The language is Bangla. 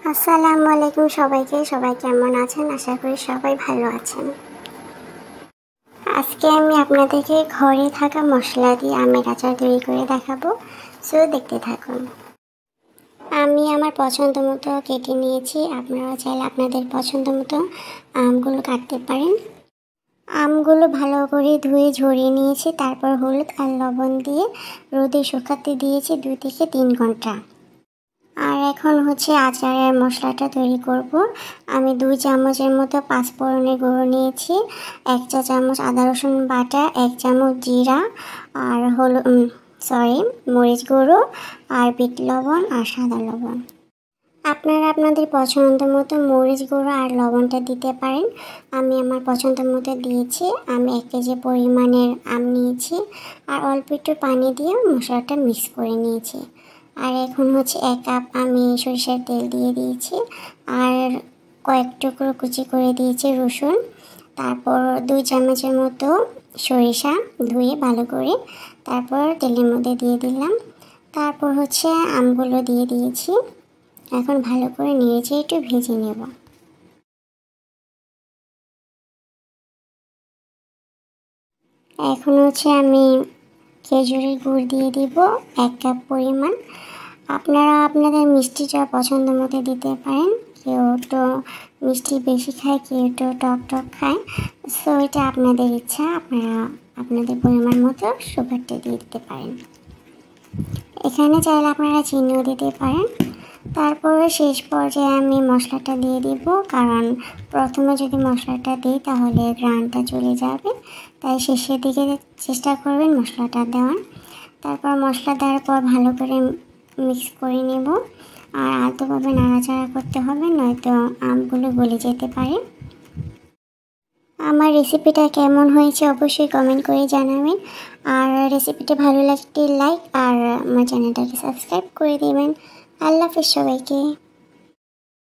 আসসালামু আলাইকুম সবাইকে। সবাই কেমন আছেন? আশা করি সবাই ভালো আছেন। আজকে আমি আপনাদেরকে ঘরে থাকা মশলা দিয়ে আমের আচার তৈরি করে দেখাবো। সো দেখতে থাকুন। আমি আমার পছন্দ মতো কেটে নিয়েছি। আপনারা চাইলে আপনাদের পছন্দ মতো আমগুলো কাটতে পারেন। আমগুলো ভালো করে ধুয়ে ঝরিয়ে নিয়েছি। তারপর হলুদ আর লবণ দিয়ে রোদে শুকাতে দিয়েছি 2 থেকে 3 ঘন্টা। আর এখন আচারের মশলাটা তৈরি করব। আমি 2 চামচের মতো পাঁচফোড়নের গুঁড়ো নিয়েছি, 1 চা চামচ আদা রসুন বাটা, 1 চামচ জিরা আর মরিচ গুঁড়ো আর বিট লবণ আর সাদা লবণ। আপনারা আপনাদের পছন্দ মতো মরিচ গুঁড়ো আর লবণটা দিতে পারেন। আমি আমার পছন্দ মতো দিয়েছি। আমি 1 কেজি পরিমাণের আম নিয়েছি আর অল্প একটু পানি দিয়ে মশলাটা মিক্স করে নিয়েছি। আর এখন 1 কাপ আমি সরিষার তেল দিয়ে দিয়েছি আর কয়েক টুকরো কুচি করে দিয়েছি রসুন। তারপর 2 চামচের মতো সরিষা ধুয়ে ভালো করে তারপর তেলের মধ্যে দিয়ে দিলাম। তারপর আমগুলো দিয়ে দিয়েছি। এখন ভালো করে নেড়ে একটু ভেজে নেব। এখন আমি খেজুরের গুড় দিয়ে দিব 1 কাপ পরিমাণ। আপনারা আপনাদের মিষ্টি যা পছন্দ মতো দিতে পারেন। কেউ তো মিষ্টি বেশি খায়, কেউ তো টক টক খায়। সো এটা আপনাদের ইচ্ছা, আপনারা আপনাদের পরিমাণ মতো সুগারটা দিয়ে দিতে পারেন। এখানে চাইলে আপনারা চিনিও দিতে পারেন। তারপরে শেষ পর্যায়ে আমি মশলাটা দিয়ে দিব, কারণ প্রথমে যদি মশলাটা দিই তাহলে ঘ্রাণটা চলে যাবে, তাই শেষের দিকে চেষ্টা করবেন মশলাটা দেওয়ার। তারপর মশলা দেওয়ার পর ভালো করে মিক্স করে নেব আর আলতোভাবে নাড়াচাড়া করতে হবে, নয়তো আমগুলো গলে যেতে পারে। আমার রেসিপিটা কেমন হয়েছে অবশ্যই কমেন্ট করে জানাবেন। আর রেসিপিটা ভালো লাগলে লাইক আর আমার চ্যানেলটাকে সাবস্ক্রাইব করে দেবেন। আল্লাহ হাফেজ সবাইকে।